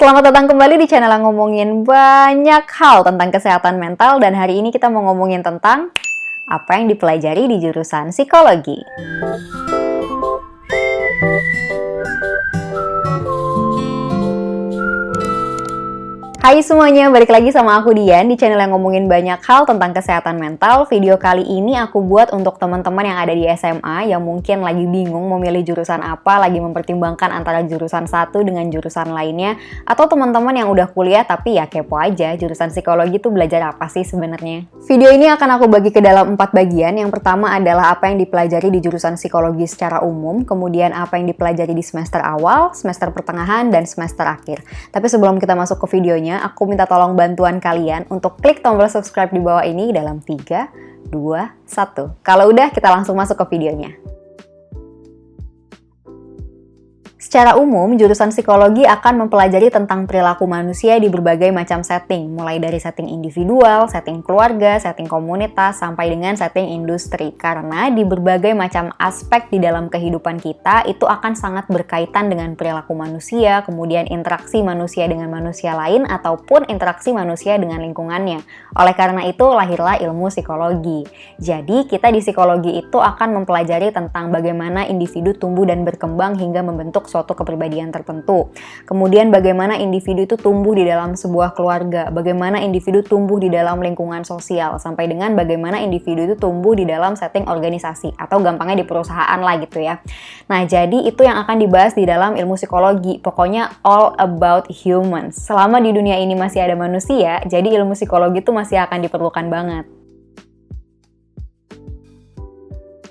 Selamat datang kembali di channel yang ngomongin banyak hal tentang kesehatan mental, dan hari ini kita mau ngomongin tentang apa yang dipelajari di jurusan psikologi. Hai semuanya, balik lagi sama aku Dian di channel yang ngomongin banyak hal tentang kesehatan mental. Video kali ini aku buat untuk teman-teman yang ada di SMA yang mungkin lagi bingung mau milih jurusan apa, lagi mempertimbangkan antara jurusan satu dengan jurusan lainnya, atau teman-teman yang udah kuliah tapi ya kepo aja jurusan psikologi itu belajar apa sih sebenarnya. Video ini akan aku bagi ke dalam 4 bagian. Yang pertama adalah apa yang dipelajari di jurusan psikologi secara umum, kemudian apa yang dipelajari di semester awal, semester pertengahan, dan semester akhir. Tapi sebelum kita masuk ke videonya, aku minta tolong bantuan kalian untuk klik tombol subscribe di bawah ini dalam 3, 2, 1. Kalau udah, kita langsung masuk ke videonya. Secara umum, jurusan psikologi akan mempelajari tentang perilaku manusia di berbagai macam setting, mulai dari setting individual, setting keluarga, setting komunitas, sampai dengan setting industri. Karena di berbagai macam aspek di dalam kehidupan kita, itu akan sangat berkaitan dengan perilaku manusia, kemudian interaksi manusia dengan manusia lain, ataupun interaksi manusia dengan lingkungannya. Oleh karena itu, lahirlah ilmu psikologi. Jadi, kita di psikologi itu akan mempelajari tentang bagaimana individu tumbuh dan berkembang hingga membentuk suatu kepribadian tertentu. Kemudian bagaimana individu itu tumbuh di dalam sebuah keluarga, bagaimana individu tumbuh di dalam lingkungan sosial, sampai dengan bagaimana individu itu tumbuh di dalam setting organisasi, atau gampangnya di perusahaan lah gitu ya. Nah, jadi itu yang akan dibahas di dalam ilmu psikologi. Pokoknya all about humans. Selama di dunia ini masih ada manusia, jadi ilmu psikologi itu masih akan diperlukan banget.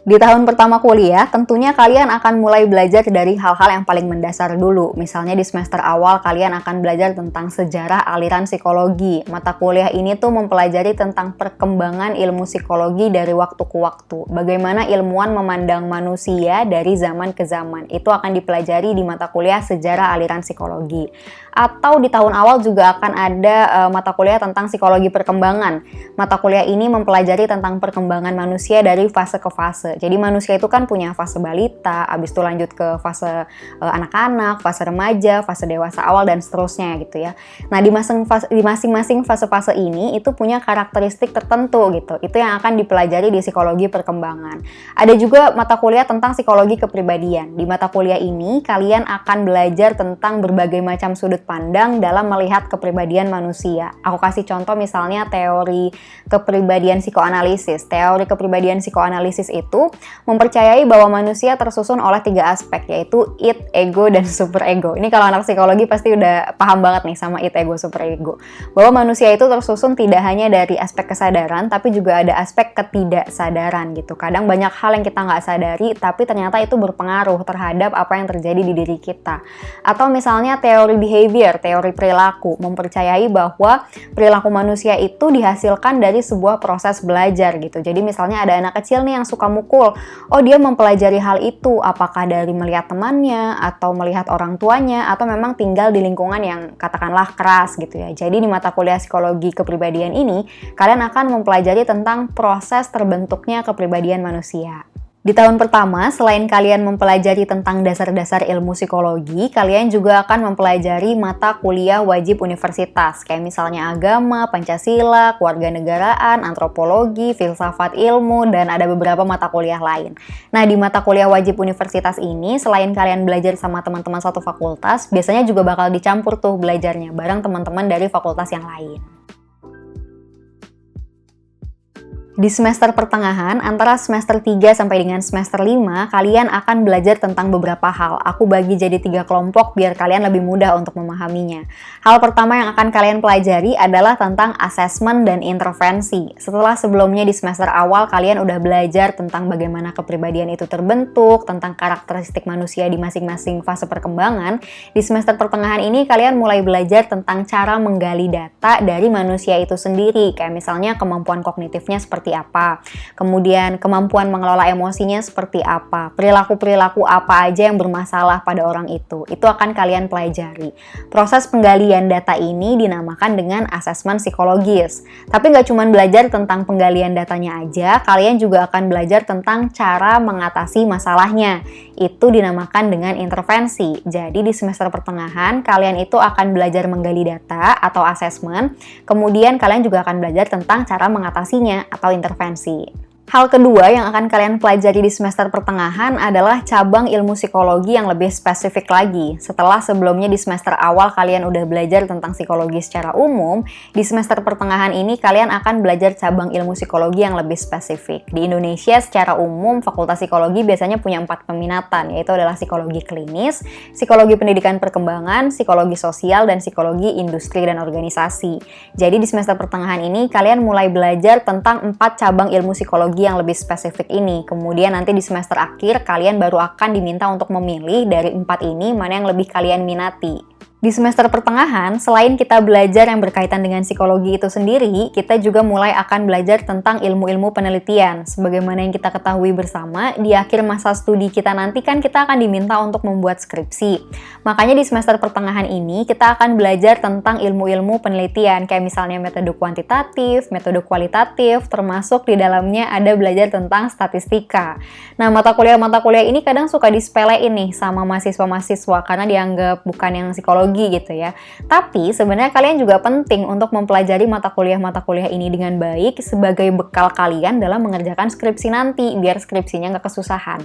Di tahun pertama kuliah, tentunya kalian akan mulai belajar dari hal-hal yang paling mendasar dulu. Misalnya di semester awal kalian akan belajar tentang sejarah aliran psikologi. Mata kuliah ini tuh mempelajari tentang perkembangan ilmu psikologi dari waktu ke waktu. Bagaimana ilmuwan memandang manusia dari zaman ke zaman. Itu akan dipelajari di mata kuliah sejarah aliran psikologi. Atau di tahun awal juga akan ada mata kuliah tentang psikologi perkembangan. Mata kuliah ini mempelajari tentang perkembangan manusia dari fase ke fase. Jadi manusia itu kan punya fase balita, habis itu lanjut ke fase anak-anak, fase remaja, fase dewasa awal, dan seterusnya gitu ya. Nah, di masing-masing fase-fase ini itu punya karakteristik tertentu gitu. Itu yang akan dipelajari di psikologi perkembangan. Ada juga mata kuliah tentang psikologi kepribadian. Di mata kuliah ini kalian akan belajar tentang berbagai macam sudut pandang dalam melihat kepribadian manusia. Aku kasih contoh misalnya teori kepribadian psikoanalisis. Teori kepribadian psikoanalisis itu mempercayai bahwa manusia tersusun oleh 3 aspek, yaitu id, ego, dan superego. Ini kalau anak psikologi pasti udah paham banget nih sama id, ego, superego. Bahwa manusia itu tersusun tidak hanya dari aspek kesadaran, tapi juga ada aspek ketidaksadaran gitu. Kadang banyak hal yang kita nggak sadari, tapi ternyata itu berpengaruh terhadap apa yang terjadi di diri kita. Atau misalnya teori behavior, teori perilaku, mempercayai bahwa perilaku manusia itu dihasilkan dari sebuah proses belajar gitu. Jadi misalnya ada anak kecil nih yang suka mukul. Oh, dia mempelajari hal itu apakah dari melihat temannya atau melihat orang tuanya atau memang tinggal di lingkungan yang katakanlah keras gitu ya. Jadi di mata kuliah psikologi kepribadian ini kalian akan mempelajari tentang proses terbentuknya kepribadian manusia. Di tahun pertama, selain kalian mempelajari tentang dasar-dasar ilmu psikologi, kalian juga akan mempelajari mata kuliah wajib universitas, kayak misalnya agama, Pancasila, kewarganegaraan, antropologi, filsafat ilmu, dan ada beberapa mata kuliah lain. Nah, di mata kuliah wajib universitas ini, selain kalian belajar sama teman-teman satu fakultas, biasanya juga bakal dicampur tuh belajarnya bareng teman-teman dari fakultas yang lain. Di semester pertengahan, antara semester 3 sampai dengan semester 5, kalian akan belajar tentang beberapa hal. Aku bagi jadi 3 kelompok biar kalian lebih mudah untuk memahaminya. Hal pertama yang akan kalian pelajari adalah tentang asesmen dan intervensi. Setelah sebelumnya di semester awal kalian udah belajar tentang bagaimana kepribadian itu terbentuk, tentang karakteristik manusia di masing-masing fase perkembangan, di semester pertengahan ini kalian mulai belajar tentang cara menggali data dari manusia itu sendiri. Kayak misalnya kemampuan kognitifnya seperti seperti apa. Kemudian kemampuan mengelola emosinya seperti apa. Perilaku-perilaku apa aja yang bermasalah pada orang itu. Itu akan kalian pelajari. Proses penggalian data ini dinamakan dengan asesmen psikologis. Tapi nggak cuma belajar tentang penggalian datanya aja, kalian juga akan belajar tentang cara mengatasi masalahnya. Itu dinamakan dengan intervensi. Jadi di semester pertengahan, kalian itu akan belajar menggali data atau asesmen, kemudian kalian juga akan belajar tentang cara mengatasinya atau intervensi. Hal kedua yang akan kalian pelajari di semester pertengahan adalah cabang ilmu psikologi yang lebih spesifik lagi. Setelah sebelumnya di semester awal kalian udah belajar tentang psikologi secara umum, di semester pertengahan ini kalian akan belajar cabang ilmu psikologi yang lebih spesifik. Di Indonesia secara umum Fakultas Psikologi biasanya punya 4 peminatan, yaitu adalah psikologi klinis, psikologi pendidikan perkembangan, psikologi sosial, dan psikologi industri dan organisasi. Jadi di semester pertengahan ini kalian mulai belajar tentang 4 cabang ilmu psikologi yang lebih spesifik ini. Kemudian nanti di semester akhir kalian baru akan diminta untuk memilih dari 4 ini mana yang lebih kalian minati. Di semester pertengahan, selain kita belajar yang berkaitan dengan psikologi itu sendiri, kita juga mulai akan belajar tentang ilmu-ilmu penelitian. Sebagaimana yang kita ketahui bersama, di akhir masa studi kita nanti kan kita akan diminta untuk membuat skripsi. Makanya di semester pertengahan ini, kita akan belajar tentang ilmu-ilmu penelitian, kayak misalnya metode kuantitatif, metode kualitatif, termasuk di dalamnya ada belajar tentang statistika. Nah, mata kuliah ini kadang suka disepelein nih sama mahasiswa-mahasiswa, karena dianggap bukan yang psikologi gitu ya. Tapi sebenarnya kalian juga penting untuk mempelajari mata kuliah ini dengan baik sebagai bekal kalian dalam mengerjakan skripsi nanti, biar skripsinya nggak kesusahan.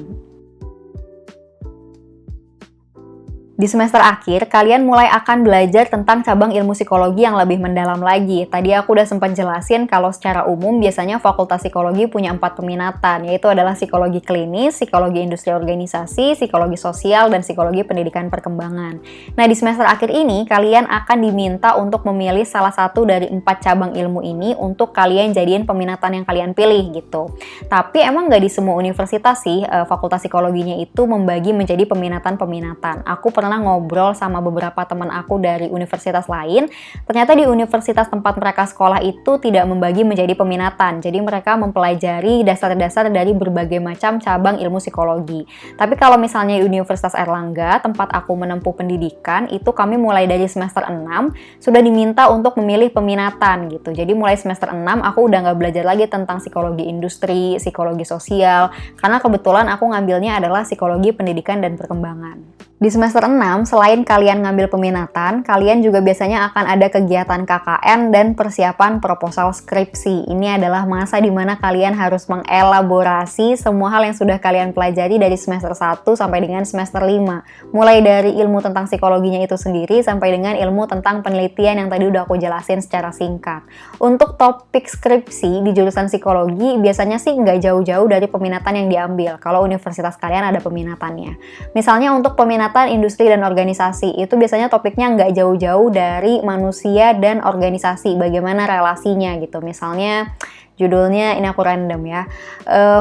Di semester akhir, kalian mulai akan belajar tentang cabang ilmu psikologi yang lebih mendalam lagi. Tadi aku udah sempat jelasin kalau secara umum biasanya Fakultas Psikologi punya 4 peminatan, yaitu adalah psikologi klinis, psikologi industri organisasi, psikologi sosial, dan psikologi pendidikan perkembangan. Nah, di semester akhir ini, kalian akan diminta untuk memilih salah satu dari 4 cabang ilmu ini untuk kalian jadiin peminatan yang kalian pilih gitu. Tapi emang nggak di semua universitas sih, Fakultas Psikologinya itu membagi menjadi peminatan-peminatan. Aku pernah ngobrol sama beberapa teman aku dari universitas lain, ternyata di universitas tempat mereka sekolah itu tidak membagi menjadi peminatan. Jadi mereka mempelajari dasar-dasar dari berbagai macam cabang ilmu psikologi. Tapi kalau misalnya di Universitas Airlangga, tempat aku menempuh pendidikan, itu kami mulai dari semester 6 sudah diminta untuk memilih peminatan gitu. Jadi mulai semester 6 aku udah nggak belajar lagi tentang psikologi industri, psikologi sosial, karena kebetulan aku ngambilnya adalah psikologi pendidikan dan perkembangan. Di semester 6, selain kalian ngambil peminatan, kalian juga biasanya akan ada kegiatan KKN dan persiapan proposal skripsi. Ini adalah masa di mana kalian harus mengelaborasi semua hal yang sudah kalian pelajari dari semester 1 sampai dengan semester 5. Mulai dari ilmu tentang psikologinya itu sendiri sampai dengan ilmu tentang penelitian yang tadi udah aku jelasin secara singkat. Untuk topik skripsi di jurusan psikologi, biasanya sih nggak jauh-jauh dari peminatan yang diambil, kalau universitas kalian ada peminatannya. Misalnya untuk peminatan industri dan organisasi, itu biasanya topiknya nggak jauh-jauh dari manusia dan organisasi, bagaimana relasinya gitu. Misalnya judulnya, ini aku random ya,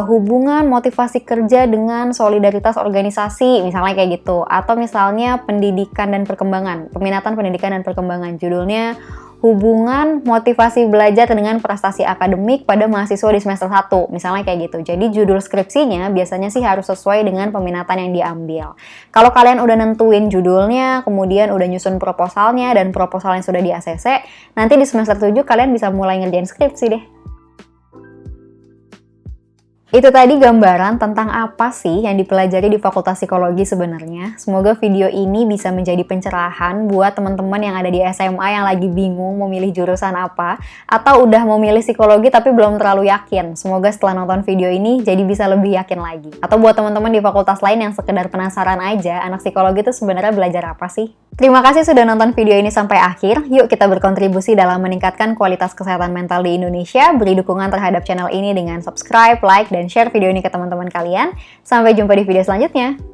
hubungan motivasi kerja dengan solidaritas organisasi, misalnya kayak gitu. Atau misalnya pendidikan dan perkembangan, peminatan pendidikan dan perkembangan, judulnya hubungan motivasi belajar dengan prestasi akademik pada mahasiswa di semester 1, misalnya kayak gitu. Jadi judul skripsinya biasanya sih harus sesuai dengan peminatan yang diambil. Kalau kalian udah nentuin judulnya, kemudian udah nyusun proposalnya, dan proposalnya sudah di ACC, nanti di semester 7 kalian bisa mulai ngerjain skripsi deh. Itu tadi gambaran tentang apa sih yang dipelajari di Fakultas Psikologi sebenarnya. Semoga video ini bisa menjadi pencerahan buat teman-teman yang ada di SMA yang lagi bingung mau milih jurusan apa, atau udah mau milih psikologi tapi belum terlalu yakin. Semoga setelah nonton video ini jadi bisa lebih yakin lagi. Atau buat teman-teman di fakultas lain yang sekedar penasaran aja, anak psikologi itu sebenarnya belajar apa sih? Terima kasih sudah nonton video ini sampai akhir. Yuk kita berkontribusi dalam meningkatkan kualitas kesehatan mental di Indonesia. Beri dukungan terhadap channel ini dengan subscribe, like, dan share video ini ke teman-teman kalian. Sampai jumpa di video selanjutnya.